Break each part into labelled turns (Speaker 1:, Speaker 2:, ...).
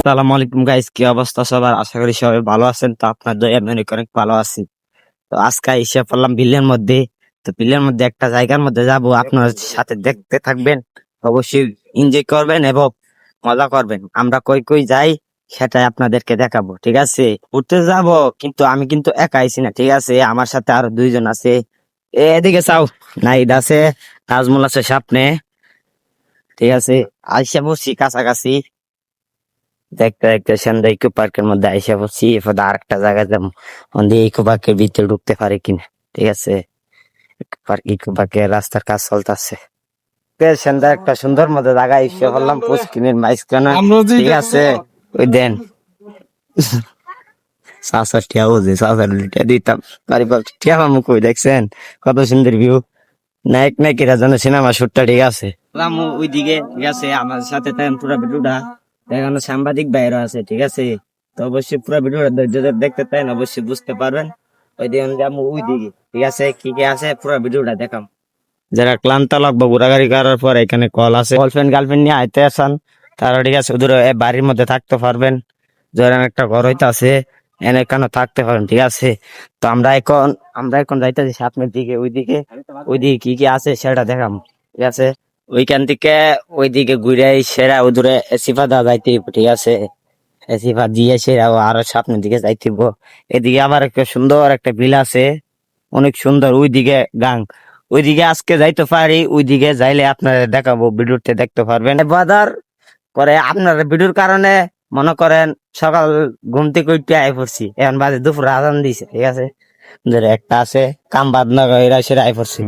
Speaker 1: আসসালামু আলাইকুম গাইস, কি অবস্থা সবার? আশা করি সবাই ভালো আছেন। তো আপনার দয়া আমি অনেক অনেক ভালো আছি। তো আজকে এসে পড়লাম বিলের মধ্যে। তো বিলের মধ্যে একটা জায়গার মধ্যে যাব, আপনার সাথে দেখতে থাকবেন। অবশ্যই এনজয় করবেন এবং মজা করবেন। আমরা কই কই যাই সেটাই আপনাদেরকে দেখাবো, ঠিক আছে? ঘুরতে যাব, কিন্তু আমি কিন্তু একা আইছি না, ঠিক আছে? আমার সাথে আরো দুইজন আছে। এদিকে চাও, নাইদ আছে, নাজমুল আছে সামনে, ঠিক আছে? আইসা বসছি কাছাকাছি। দেখতে দেখতে সন্ধ্যা ইকো পার্কের মধ্যে আইসা পড়ছি। এরপর আর একটা জায়গায় যাবো, ইকো পার্কের ভিতরে ঢুকতে পারি কিনা, ঠিক আছে? ইকো পার্কের রাস্তার কাজ চলতেছে। সন্ধ্যা একটা সুন্দর মতো জায়গায় এসে পড়লাম, পুষ্কিনের মাঝখানে, ঠিক আছে? ওই দেন সাসার টিয়া বুঝে, সাসার টিয়া দিতাম বাড়ি পাল টিয়া মামু, কই দেখছেন কত সুন্দর ভিউ? নায়ক নায়িকারা যেন সিনেমা শুটটা, ঠিক আছে? রামু ওইদিকে, ঠিক আছে? আমার সাথে তাই পুরো ভিডিওটা দেখানো, সাংবাদিক বাইরে আছে, ঠিক আছে? তো অবশ্যই পুরো ভিডিওটা ধৈর্য ধরে দেখতে পারেন, অবশ্যই বুঝতে পারবেন। ওই দিকে যাবো ওই দিকে, ঠিক আছে? কি কি আছে পুরো ভিডিওটা দেখাম। যারা ক্লান্ত লাগবে ঘোরাঘুরি করার পর, এখানে কল আছে, গার্লফ্রেন্ড গার্লফ্রেন্ড নিয়ে আইতে আসান তারা, ঠিক আছে? ওদের বাড়ির মধ্যে থাকতে পারবেন। ধরেন একটা ঘর হইতে আছে, এনে এখানে থাকতে পারেন, ঠিক আছে? তো আমরা এখন যাইতেছি সামনের দিকে, ওইদিকে কি কি আছে সেটা দেখাম, ঠিক আছে? ওইখান থেকে ওইদিকে ঘুরে সেরা ওদূরে এসিফা দা যাইতে হইবো, ঠিক আছে? এসিফা দিয়ে সেরা আরো সামনের দিকে যাইতে হইবো। এদিকে আবার একটা সুন্দর একটা বিল আছে, অনেক সুন্দর। ওইদিকে গাং, ওইদিকে আজকে যাইতে পারি। ওইদিকে যাইলে আপনারা দেখাবো, ভিডিওতে দেখতে পারবেন। বাজার করে আপনার ভিডিওর কারণে মনে করেন সকাল ঘুম থেকে উঠতে আই পড়ছি, এখন বাজে দুপুর আজান দিছে, ঠিক আছে? ধরে একটা আছে কাম বাদ না এরা সেটা আই পড়ছি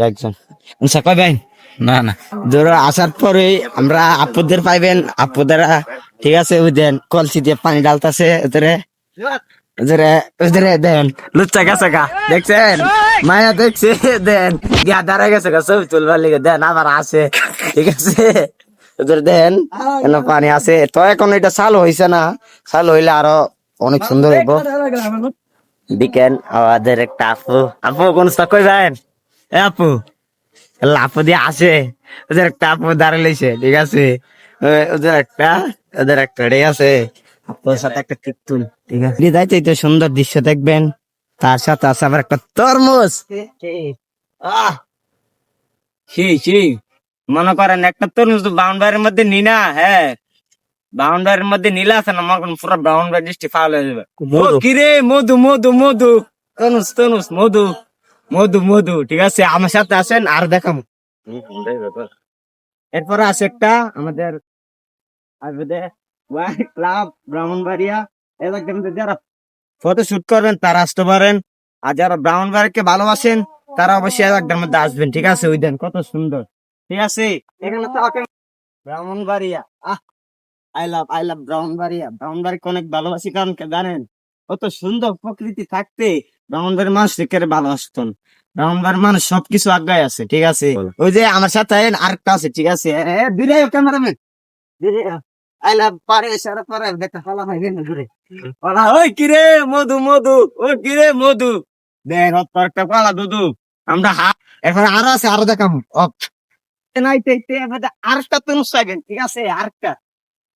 Speaker 1: একজন কয় ভাই, না না ধরো আসার পরে আমরা আপুদের পাইবেন, আপুদেরা, ঠিক আছে? ওই দেন কলসি দিয়ে পানি ডালতাছে ওদের, দেন লুচ্চা গেছে গা, দেখছেন? মায়া দেখছে, দেন গিয়া দাঁড়া গেছে গা ছবি তুলবার লিগে, দেন আবার আসে, ঠিক আছে? ওদের দেন পানি আছে। তো এখন এটা চালু হয়েছে না, চালু হইলে আরো অনেক সুন্দর হইব। বিকেন আমাদের একটা আপু, আপু কোন কই ভাই? এ আপু, আপু দিয়ে আসে, ওদের একটা আপু দাঁড়িয়ে লইছে, ঠিক আছে? ওদের একটা ঠিক আছে, আপুর সাথে একটা টিক তুল, ঠিক আছে? যাইতে তো সুন্দর দৃশ্য দেখবেন। তার সাথে আছে আবার একটা তরমুজ। আহ সেই মনে করেন একটা তরমুজ বাউন্ডারির মধ্যে নিনা, হ্যাঁ বাউন্ডারির মধ্যে নিলে আছে না, মনে করেন পুরো বাউন্ডারি ডিস্ট্রিক্ট ফাউল হয়ে যাবে। কিরে মধু মধু মধু, তরমুজ তরমুজ মধু মধু মধু, ঠিক আছে? আমার সাথে আসেন আর দেখাম। এরপরে আছে একটা আমাদের ক্লাব ব্রাহ্মণবাড়িয়া, এলাকার মধ্যে যারা ফটো শুট করবেন তারা আসতে পারেন। আর যারা ব্রাহ্মণবাড়িয়াকে ভালোবাসেন তারা অবশ্যই এলাকার মধ্যে আসবেন, ঠিক আছে? ওই দেন কত সুন্দর, ঠিক আছে? এখানে তো ব্রাহ্মণবাড়িয়া, আই লাভ ব্রাহ্মণবাড়িয়া। ব্রাহ্মণবাড়িকে অনেক ভালোবাসি, কারণ কি জানেন? কত সুন্দর প্রকৃতি থাকতে ব্রাহ্মণবাড়ির মানুষ কেড়ে ভালোবাসতেন। ব্রাহ্মণবাড়ির মানুষ সবকিছু আজ্ঞায় আছে, ঠিক আছে? ওই যে আমার সাথে আরেকটা আছে, ঠিক আছে? দূরে ক্যামেরাম্যান, দূরে আই লাভ পারে সারা পারে দেখতে ফলা হয় না দূরে ওলা। ওই কিরে মধু মধু, ওই কিরে মধু, দেখ একটা পালা দুধু। আমরা এখন আরো আছে, আরো দেখাম নাইতে আরেকটা তো চাইবেন, ঠিক আছে? আরেকটা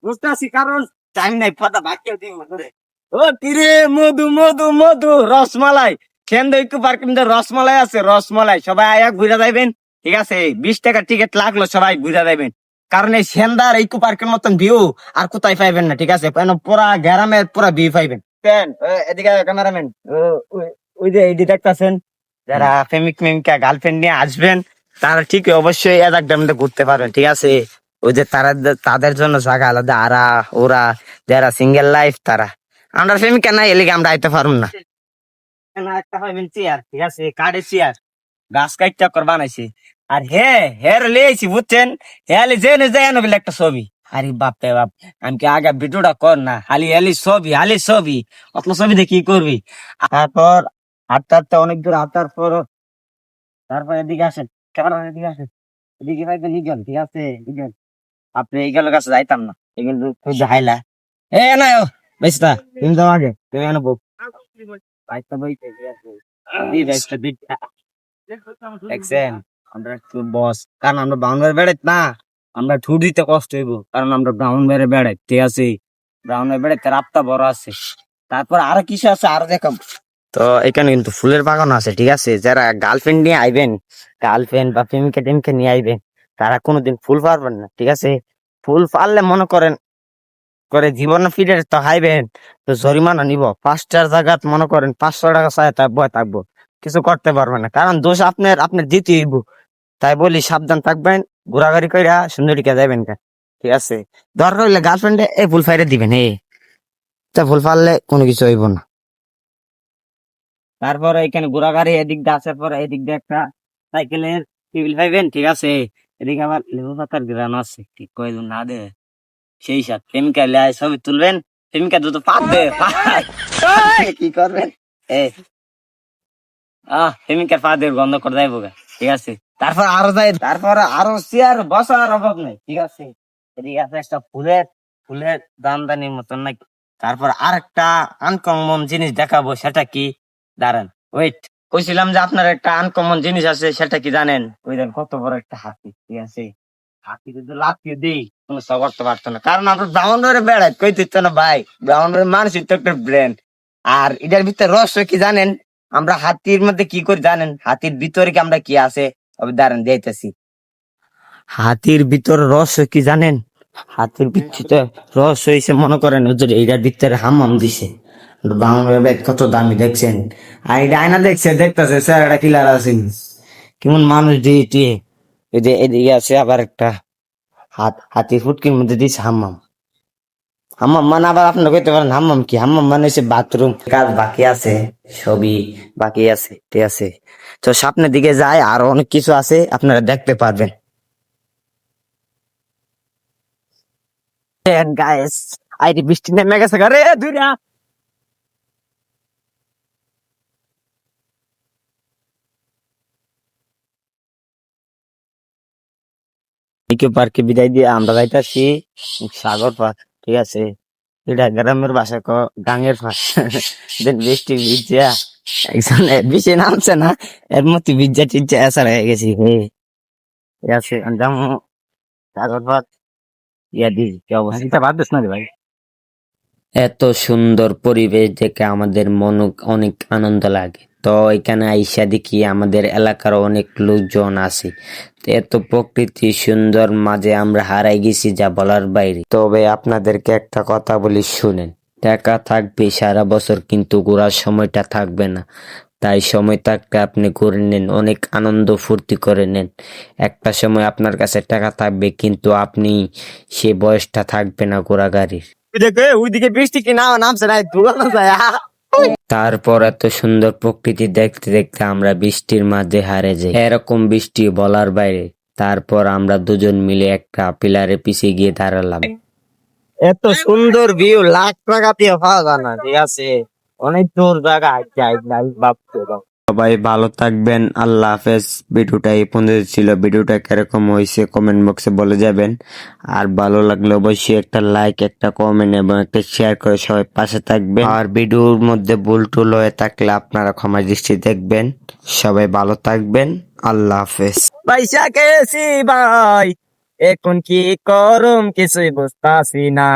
Speaker 1: বুঝতে আছি, কারণ টাইম নাই, ফাটা বাক্য দিব ধরে। ও কিরে মধু মধু মধু, রসমালাই কেন্দ্র একটু পার্কের মধ্যে রসমালাই আছে, রসমালাই সবাই আয়া ঘুরে যাইবেন, ঠিক আছে? 20 টাকা টিকিট লাগলো, সবাই ঘুরে যাইবেন। কারণ এই সেন্দার ইকো পার্কের মতন ভিউ আর কোথায় পাইবেন না, ঠিক আছে? পুরা গ্রামের পুরা ভিউ পাইবেন। এদিকে ক্যামেরাম্যান, ওই যে এইটি দেখতেছেন, যারা প্রেমিক প্রেমিকা গার্লফ্রেন্ড নিয়ে আসবেন তারা ঠিক অবশ্যই এক মধ্যে ঘুরতে পারবেন, ঠিক আছে? ওই যে তারা, তাদের জন্য জায়গা আলাদা। ওরা যারা সিঙ্গেল লাইফ তারা, আমরা প্রেমিকা নাই এলিগে আমরা আইতে পারবো না। একটা পাইবেন চেয়ার, ঠিক আছে? কাঠের চেয়ার, গাছ কাটটা কর বানাইছে। আর হের লেছি বুঝছেন, হেলে জেনে যায় না বলে একটা ছবি। আরে বাপ রে বাপ, আমি কি আগে ভিডিওটা কর না, হালি ছবি অত ছবি দিয়ে কি করবি? তারপর হাঁটতে হাঁটতে অনেক দূর হাঁটার পর, তারপর এদিকে আসেন, ক্যামেরা এদিকে আসেন, এদিকে পাইবেন ইগল, ঠিক আছে? ইগল, আপনি ইগলের কাছে যাইতাম না, এগুলো তুই দেখাইলা। না বেস্তা, তুমি যাও আগে, তুমি এনে বউ বাইকটা বইতে দেখছেন? আমরা একটু বস, কারণ আমরা ব্রাউন বেড়াই না, আমরা ঠুট দিতে কষ্ট হইব, কারণ আমরা ব্রাউন বেড়ে বেড়াই, ঠিক আছে? ব্রাউনের বেড়ে রাতটা বড় আছে। তারপর আরো কিছু আছে, আরো দেখাম। তো এখানে কিন্তু ফুলের বাগান আছে, ঠিক আছে। যারা গার্লফ্রেন্ড নিয়ে আইবেন, গার্লফ্রেন্ড বা প্রেমিকা টেমিকা নিয়ে আইবেন, তারা কোনোদিন ফুল পারবেন না, ঠিক আছে। ফুল পারলে মনে করেন করে জীবন ফিরে তো হাইবেন, তো জরিমানা নিব 5টার জায়গা মনে করেন 500 টাকা চাই, তার বয় থাকবো, কিছু করতে পারবে না, কারণ দোষ আপনার, আপনার দিতে হইব। তাই বলি সাবধান থাকবেন, ঘোরাঘুরি কইরা সুন্দরীকে যাইবেন কা, ঠিক আছে। দরকার হইলে গার্লফ্রেন্ডে এই ফুল ফাইরে দিবেন, তা ফুল ফাললে কোনো কিছু হইব না। তারপরে এখানে ঘোরাঘুরি এদিক দিয়ে আসার পরে এদিক দিয়ে একটা সাইকেলের টেবিল পাইবেন, ঠিক আছে। এদিকে আবার লেবু পাতার গ্রান আছে, ঠিক কই না দে সেই সাথে প্রেমিকা লাই ছবি তুলবেন, প্রেমিকা দ্রুত পাবে কি করবেন, এ প্রেমিকার পা দিয়ে গন্ধ করে যাইব গা, ঠিক আছে। তারপর আরো যাই, তারপর আরো চেয়ার বসার অভাব নাই, ঠিক আছে। এদিকে আছে একটা ফুলের, ফুলের দামদানির মতন নাকি। তারপর আরেকটা আনকমন জিনিস দেখাবো, সেটা কি, দাঁড়ান, ওয়েট। কইছিলাম যে আপনার একটা আনকমন জিনিস আছে, সেটা কি জানেন? ওই দেন কত বড় একটা হাতি, ঠিক আছে। হাতি যদি লাফিয়ে দিই কোনো সব করতে পারতো না, কারণ আমরা ব্রাউন রোডে বেড়াই, কই দিত না ভাই, ব্রাউন রোডের মানুষই তো একটা ব্র্যান্ড। আর এটার ভিতরে রহস্য কি জানেন? আমরা হাতির মধ্যে কি করি জানেন? হাতির ভিতরে কি আমরা কি আছে, দাঁড়ান দিতেছি। হাতির ভিতর রহস্য কি জানেন? হাতির ভিতরে রহস্য হয়েছে, মনে করেন হুজুর এইটার ভিতরে হাম্মাম দিছে। বাংলা ব্যাগ কত দামি দেখছেন, আর এটা আয়না দেখছে, দেখতেছে স্যার এটা কিলার আছে, কেমন মানুষ দিয়ে টিয়ে। এই যে এদিকে আছে আবার একটা হাতির ফুটকির মধ্যে দিছে হাম্মাম। হাম্মাম মানে আবার আপনারা কইতে পারেন হাম্মাম কি, হাম্মাম মানে হচ্ছে বাথরুম। কাজ বাকি আছে, সবই বাকি আছে, ঠিক আছে। তো সামনের দিকে যায়, আরো অনেক কিছু আছে, আপনারা দেখতে পারবেন। গাইস, আইডি বৃষ্টি নেমে গেছে রে দুইটা। ইকো পার্কে বিদায় দিয়ে আমরা যাইতাছি সাগর পার্ক, ঠিক আছে। এটা গ্রামের ভাষা গাঙের পাশ। দেন বৃষ্টি ভিজা একজন বেশি নামছে না, এর মধ্যে ভিজা টিজা এসা হয়ে গেছি, ঠিক আছে। যেমন সাগর পার্ক ইয়া দি কি অবস্থা, বাদ দিস না রে ভাই। এত সুন্দর পরিবেশ দেখে আমাদের মন অনেক আনন্দ লাগে। তো এখানে আইসা দেখি আমাদের এলাকার অনেক লোকজন আছে। তো এত প্রকৃতি সুন্দর মাঝে আমরা হারাই গেছি যা বলার বাইরে। তবে আপনাদেরকে একটা কথা বলি শুনেন, টাকা থাকবে সারা বছর কিন্তু ঘোরার সময়টা থাকবে না। তাই সময় থাকতে আপনি ঘুরে নেন, অনেক আনন্দ ফুর্তি করে নেন। একটা সময় আপনার কাছে টাকা থাকবে কিন্তু আপনি সে বয়সটা থাকবে না ঘোরাঘুরির। দেখে ওইদিকে বৃষ্টি কি নামছে না, ধুলানো যায়। তারপর এত সুন্দর প্রকৃতি দেখতে দেখতে আমরা বৃষ্টির মাঝে হারে যাই, এরকম বৃষ্টি বলার বাইরে। তারপর আমরা দুজন মিলে একটা পিলারে পিছিয়ে গিয়ে দাঁড়ালাম। এত সুন্দর ভিউ লাখ টাকা দিয়ে পাওয়া যায় না, ঠিক আছে। অনেক দূর জায়গা ভাবতে। সবাই ভালো থাকবেন, আল্লাহ হাফেজ। ভিডিওটা এই পর্যন্ত ছিল। ভিডিওটা কিরকম হয়েছে কমেন্ট বক্সে বলে যাবেন। আর ভালো লাগলে অবশ্যই একটা লাইক, একটা কমেন্ট এবং একটা শেয়ার করে সবাই পাশে থাকবেন। আর ভিডিওর মধ্যে ভুল টুল হয়ে থাকলে আপনারা ক্ষমা দৃষ্টি দেখবেন। সবাই ভালো থাকবেন, আল্লাহ হাফেজ। পয়সা কেসি ভাই, এখন কি করম কিছুই বুঝতাছি না।